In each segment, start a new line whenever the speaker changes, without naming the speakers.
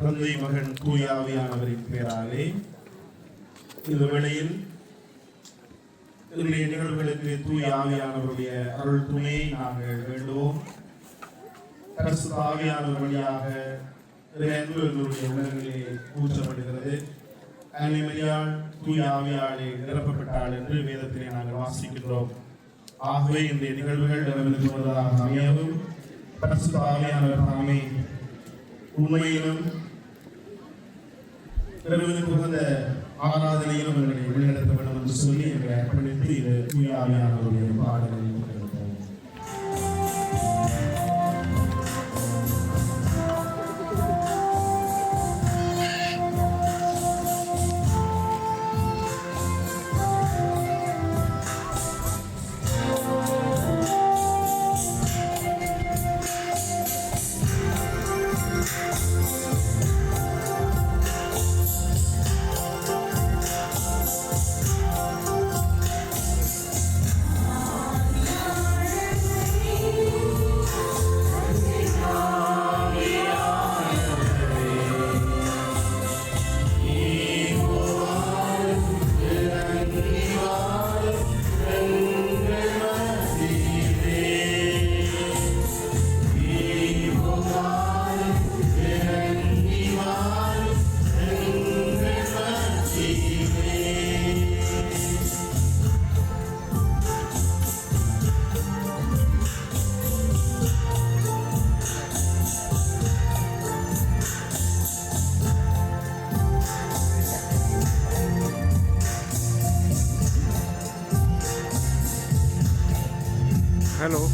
தந்தை மகன் தூய ஆவியானவரின் பெயராலே இந்த வேளையில் இன்றைய நிகழ்வுகளுக்கு தூய ஆவியானவருடைய அருள் துணையை நாங்கள் வேண்டுவோம். பரிசுத்த ஆவியானவர் வழியாக அன்பு எங்களுடைய உலகிலே ஊற்றப்படுகிறது. அன்னைமரியாள் தூய ஆவியாலே நிரப்பப்பட்டாள் என்று வேதத்திலே நாங்கள் வாசிக்கின்றோம். ஆகவே இன்றைய நிகழ்வுகள் நிறைவேறுவதாக அமையவும் பரிசுத்த ஆவியானவர் தாமே உண்மையிலும் பிறருக்கு உகந்த ஆராதனையிலும் எங்களை வழிநடத்த வேண்டும் என்று சொல்லி எங்களை அர்ப்பணித்து இது தூய ஆவியானவருடைய பாடல்களை
Hello.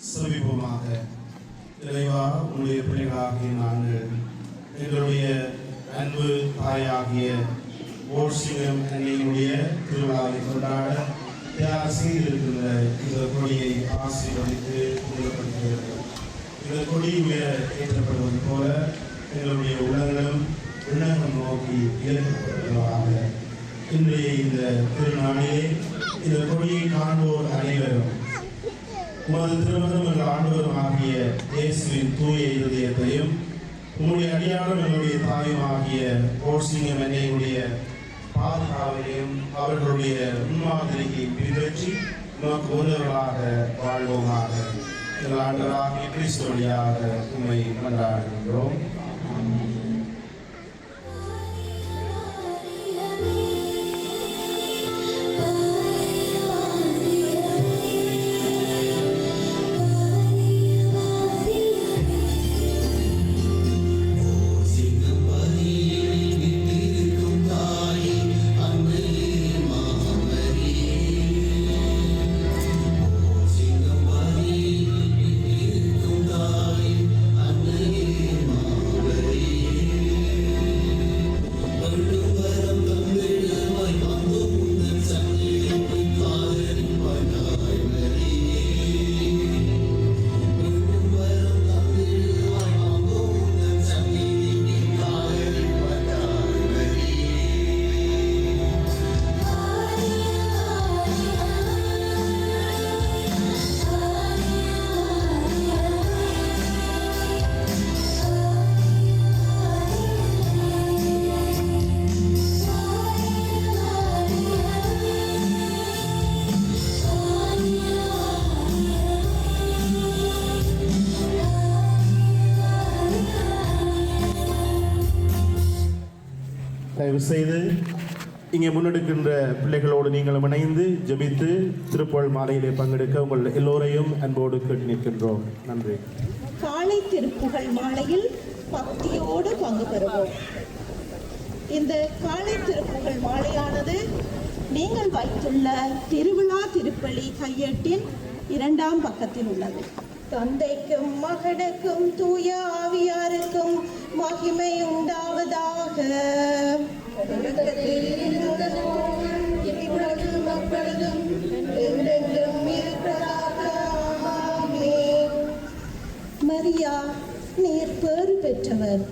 சமீபமாக இறைவா உங்களுடைய பிள்ளைகளாகிய நாங்கள் எங்களுடைய அன்பு தாயாகிய ஓர்சிங்கம் அன்னையினுடைய திருவிழாவை கொண்டாட தயார் செய்திருக்கின்ற இந்த கொடியை ஆசீர்வதித்து கொள்ளப்படுகிறது. இந்த கொடி உயர ஏற்றப்படுவது போல எங்களுடைய உலகம் விண்ணகம் நோக்கி இயக்கப்படுவதாக இன்றைய இந்த திருநாளிலே இந்த கொடியை காண்போர் அனைவரும் உமது திருமணம் எங்கள் ஆண்டவரும் ஆகிய இயேசுவின் தூய இருதயத்தையும் உம்முடைய அடியாரும் எங்களுடைய தாயும் ஆகிய ஓர்சிங்கம் என்னையுடைய பாதுகாவலையும் அவர்களுடைய முன்மாதிரியை பின்பற்றி உமக்கு உணர்வாக வாழ்வோமாக. எங்கள் ஆண்டவராகிய கிறிஸ்து வழியாக உம்மை கொண்டாடுகின்றோம். தயவு செய்து இங்கே முன்னெடுக்கின்ற பிள்ளைகளோடு நீங்களும் இணைந்து ஜெபித்து திருப்பொருள் மாலையிலே பங்கெடுக்க உங்கள் எல்லோரையும் அன்போடு கேட்டு நிற்கின்றோம். நன்றி.
காலை திருப்புகழ் மாலையில் பக்தியோடு பங்கு பெறுவோம். இந்த காலை திருப்புகழ் மாலையானது நீங்கள் வைத்துள்ள திருவிழா திருப்பலி கையேட்டின் 2ஆம் பக்கத்தில் உள்ளது. தந்தைக்கும் மகனுக்கும் தூய ஆவியாருக்கும் மகிமை உண்டாவதாக. மக்களும் என்றென்றும் இருப்பதாக. மரியா, நீர் பேறு பெற்றவர்,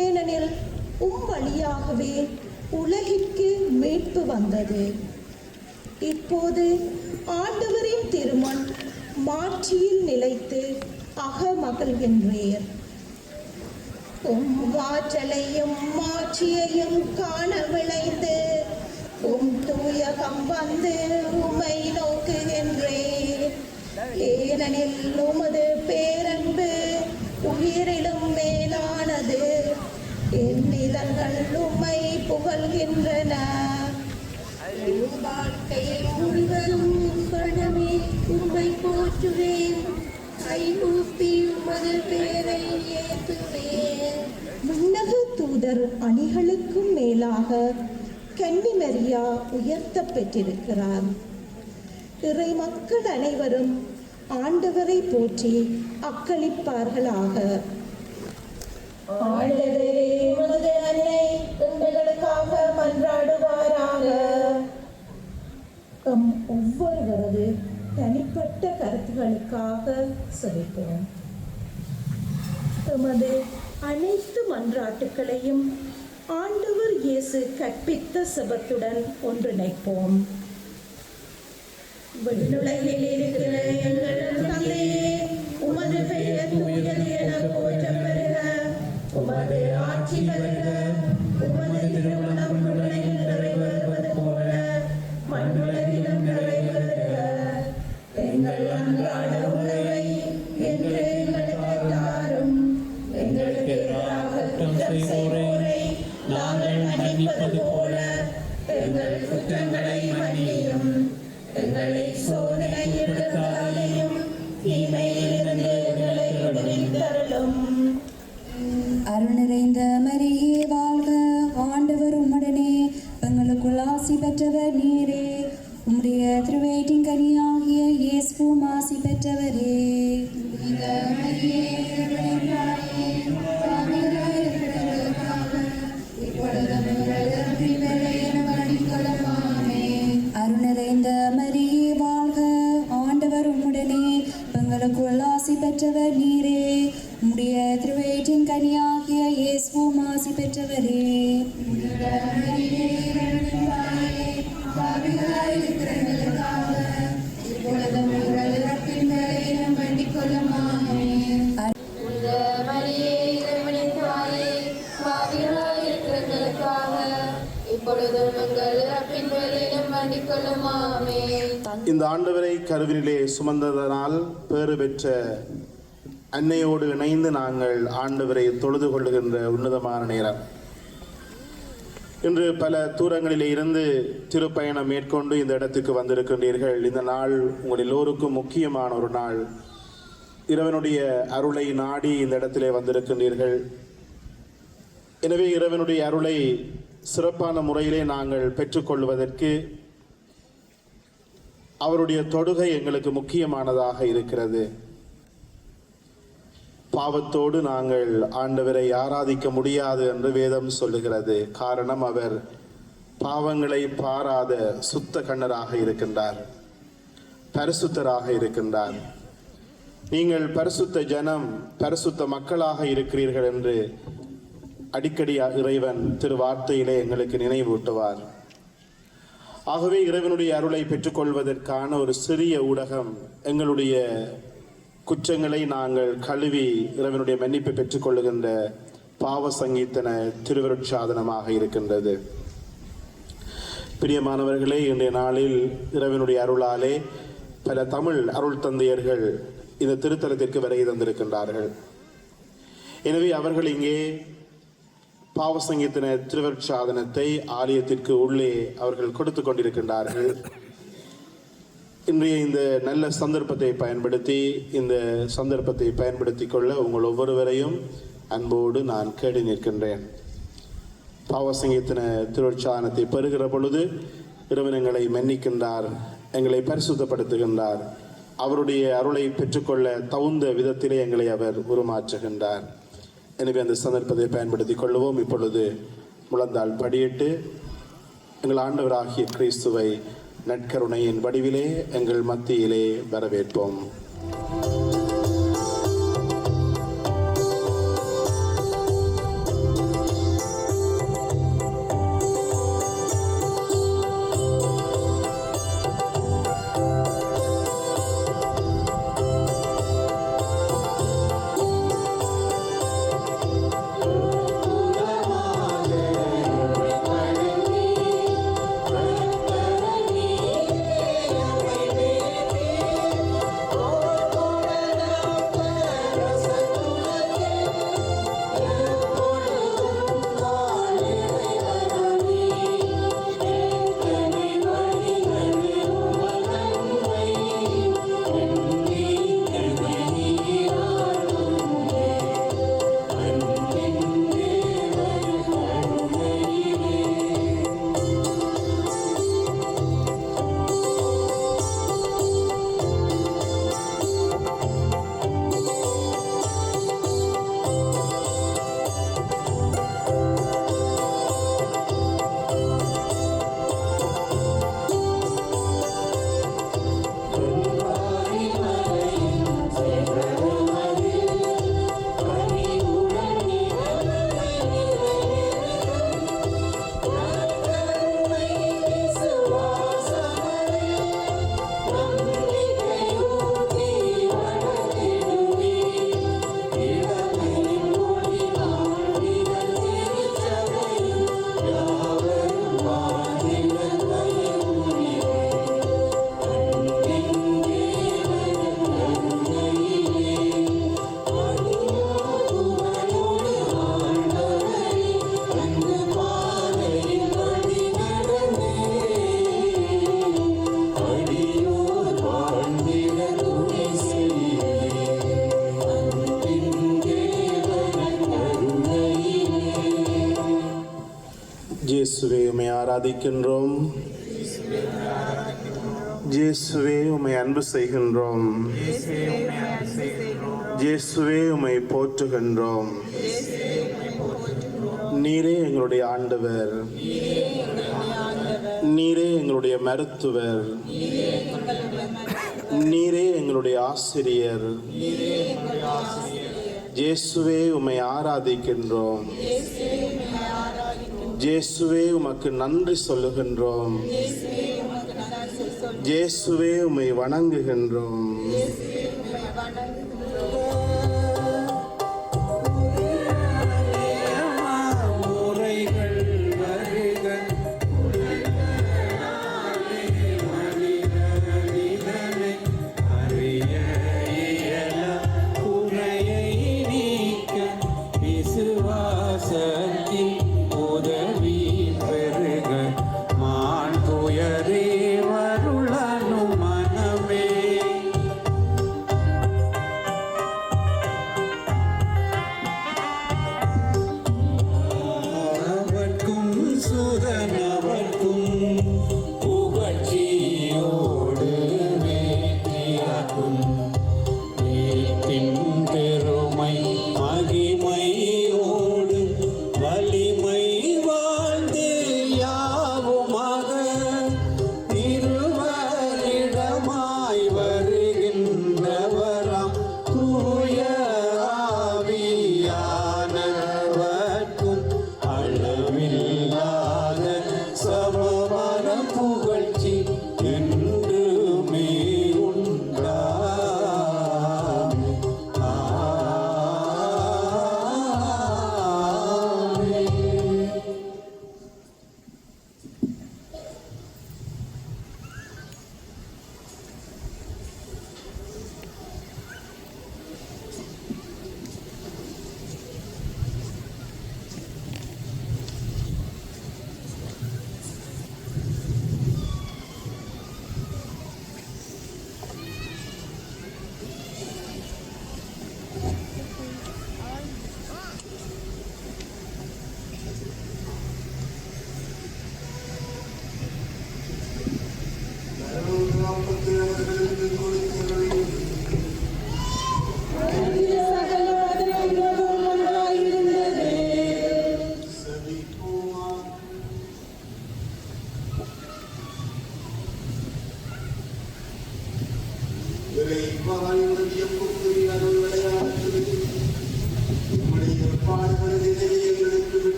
ஏனெனில் வழியாகவே உலகிற்கு மீட்பு வந்தது. இப்போது ஆண்டவரின் திருமண் மாட்சியில் நிலைத்து அகமகிழ்கின்றீர். ஆற்றலையும் மாட்சியையும் காண விளைந்து தூயகம் வந்து உம்மை நோக்குகின்றேன். ஏனெனில் உமது பேரன்பு உயிரிலும் மேலானது. என் இதழ்கள் உம்மை புகழ்கின்றன. வாழ்க்கை முழுவதும் கணமே உம்மை போற்றுவேன். கைகூப்பி உமது பேரை ஏற்றுவேன். விண்ணக தூதர் அணிகளுக்கும் மேலாக கன்னி மரியா உயர்த்த பெற்றிருக்கிறார். இறை மக்கள் அனைவரும் ஆண்டவரை போற்றி அக்களிப்பார்களாக. ஆண்டவரே, உமது அன்னை எங்களுக்காக மன்றாடுவாராக. ஒவ்வொருவரது தனிப்பட்ட கருத்துகளுக்காக செபிப்போம். எமது அனைத்து மன்றாட்டுகளையும் ஆண்டவர் இயேசு கற்பித்த செபத்துடன் ஒன்றிணைப்போம். விண்ணுலகில் இருக்கிற எங்கள் தந்தையே, உமது பெயர் தூயது என போற்றப் பெறுக. உமது ஆட்சி வருக. உமது திருமணம் விண்ணுலகில் நிறைவேறுவது போல மண்ணுலகிலும் நிறைவேறுக. எங்கள் அன்றாட உணவை இன்று எங்களுக்கு தாரும். எங்களுக்கு எதிராக குற்றம் செய்வோரை நாங்கள் மன்னிப்பது போல எங்கள் குற்றங்களை மன்னியும். எங்களை சோதனையில் விடுவிக்காதேயும், தீமையிலிருந்து எங்களை விடுவித்தருளும்.
அருள் நிறைந்த மரியே வாழ்க, ஆண்டவர் உம்முடனே, எங்களுக்குள் ஆசி பெற்றவர் நீரே. உம்முடைய திருவயிற்றின் கனியாகிய இயேசுவும் ஆசி பெற்றவரே. அருள் நிறைந்த மரியே வாழ்க, ஆண்டவர் உம்முடனே, எங்களுக்குள் ஆசி பெற்றவர் நீரே. உம்முடைய திருவயிற்றின் கனியாகிய இயேசுவும் ஆசி பெற்றவரே. பாவிகளாய் இருக்கிற எங்களுக்காக இப்பொழுதும் எங்கள் இறப்பின்
இந்த ஆண்டவரை கருவினிலே சுமந்ததனால் பேறு பெற்ற அன்னையோடு இணைந்து நாங்கள் ஆண்டவரை தொழுது கொள்ளுகின்ற உன்னதமான நேரம். இன்று பல தூரங்களிலே இருந்து திருப்பயணம் மேற்கொண்டு இந்த இடத்துக்கு வந்திருக்கின்றீர்கள். இந்த நாள் உங்கள் எல்லோருக்கும் முக்கியமான ஒரு நாள். இறைவனுடைய அருளை நாடி இந்த இடத்திலே வந்திருக்கின்றீர்கள். எனவே இறைவனுடைய அருளை சிறப்பான முறையிலே நாங்கள் பெற்றுக்கொள்வதற்கு அவருடைய தொடுகை எங்களுக்கு முக்கியமானதாக இருக்கிறது. பாவத்தோடு நாங்கள் ஆண்டவரை ஆராதிக்க முடியாது என்று வேதம் சொல்லுகிறது. காரணம், அவர் பாவங்களை பாராத சுத்த கண்ணராக இருக்கின்றார், பரிசுத்தராக இருக்கின்றார். நீங்கள் பரிசுத்த ஜனம், பரிசுத்த மக்களாக இருக்கிறீர்கள் என்று அடிக்கடி இறைவன் திருவார்த்தையிலே எங்களுக்கு நினைவூட்டுவார். ஆகவே இறைவனுடைய அருளை பெற்றுக்கொள்வதற்கான ஒரு சிறிய ஊடகம் எங்களுடைய குற்றங்களை நாங்கள் கழுவி இறைவனுடைய மன்னிப்பை பெற்றுக்கொள்ளுகின்ற பாவ சங்கீதன திருவருட்சாதனமாக இருக்கின்றது. பிரியமானவர்களே, இன்றைய நாளில் இறைவனுடைய அருளாலே பல தமிழ் அருள் தந்தையர்கள் இந்த திருத்தலத்திற்கு வருகை தந்திருக்கின்றார்கள். எனவே அவர்கள் இங்கே பாவ சங்கீதன திருவருட்சாதனத்தை ஆலயத்திற்கு உள்ளே அவர்கள் கொடுத்து கொண்டிருக்கின்றார்கள். இன்றைய இந்த நல்ல சந்தர்ப்பத்தை பயன்படுத்தி கொள்ள உங்கள் ஒவ்வொருவரையும் அன்போடு நான் கேடி நிற்கின்றேன். பாவசங்கீதன திருவுற்சாதனத்தை பெறுகிற பொழுது இறைவன் எங்களை மன்னிக்கின்றார், எங்களை பரிசுத்தப்படுத்துகின்றார். அவருடைய அருளை பெற்றுக்கொள்ள தகுந்த விதத்திலே எங்களை அவர் உருமாற்றுகின்றார். எனவே அந்த சந்தர்ப்பத்தை பயன்படுத்தி கொள்வோம். இப்பொழுது முழந்தால் படியிட்டு எங்கள் ஆண்டவராகிய கிறிஸ்துவை நற்கருணையின் வடிவிலே எங்கள் மத்தியிலே வரவேற்போம். இயேசுவே உம்மை ஆராதிக்கின்றோம். இயேசுவே உம்மை அன்பு செய்கின்றோம். இயேசுவே உம்மை போற்றுகின்றோம். நீரே எங்களுடைய ஆண்டவர், நீரே எங்களுடைய மருத்துவர், நீரே எங்களுடைய ஆசிரியர். இயேசுவே உம்மை ஆராதிக்கின்றோம். இயேசுவே உமக்கு நன்றி சொல்லுகின்றோம். இயேசுவே உம்மை வணங்குகின்றோம்.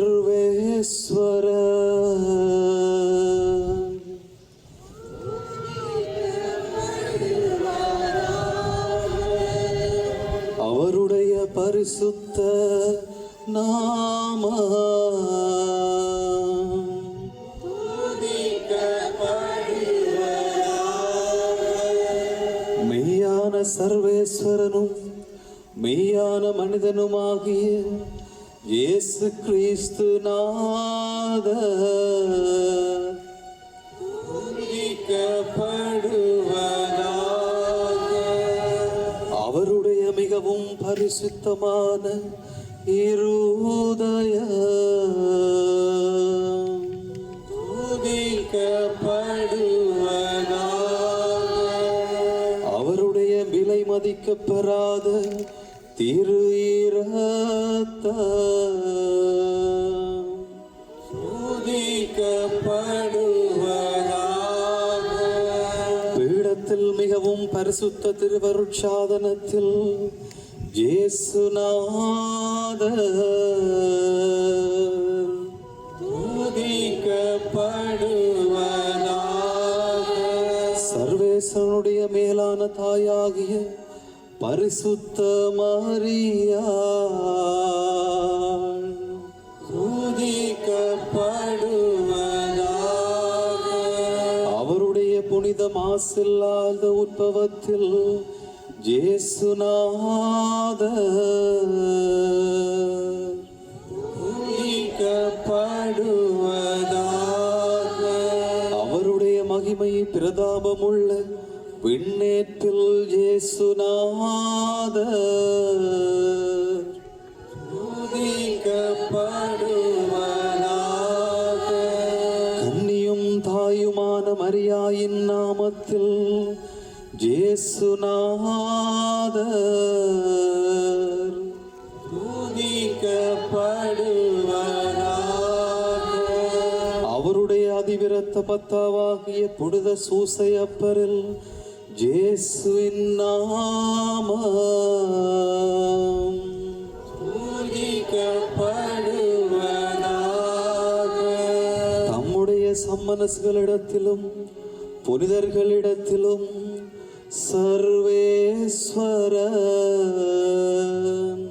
सर्वेश्वर அவருடைய பரிசுத்த நாமம் மெய்யான சர்வேஸ்வரனும் மெய்யான மனிதனுமாகிய இயேசு கிறிஸ்து அவருடைய மிகவும் பரிசுத்தமான இருதய அவருடைய விலை மதிக்கப்பெறாத திரு பீடத்தில் மிகவும் பரிசுத்த திருவருட்சாதனத்தில் சர்வேசனுடைய மேலான தாயாகிய பரிசுத்த மரியாள் அவருடைய புனித மாசில்லாத உற்பவத்தில் அவருடைய மகிமை பிரதாபமுள்ள விண்ணேற்றில் கன்னியும் தாயுமான மரியாயின் நாமத்தில் அவருடைய அதிவிரத்த பத்தாவாகிய புனித சூசையப்பரில் இயேசுவின் நாமம் தம்முடைய சம்மனஸ்களிடத்திலும் புனிதர்களிடத்திலும் சர்வேஸ்வரன்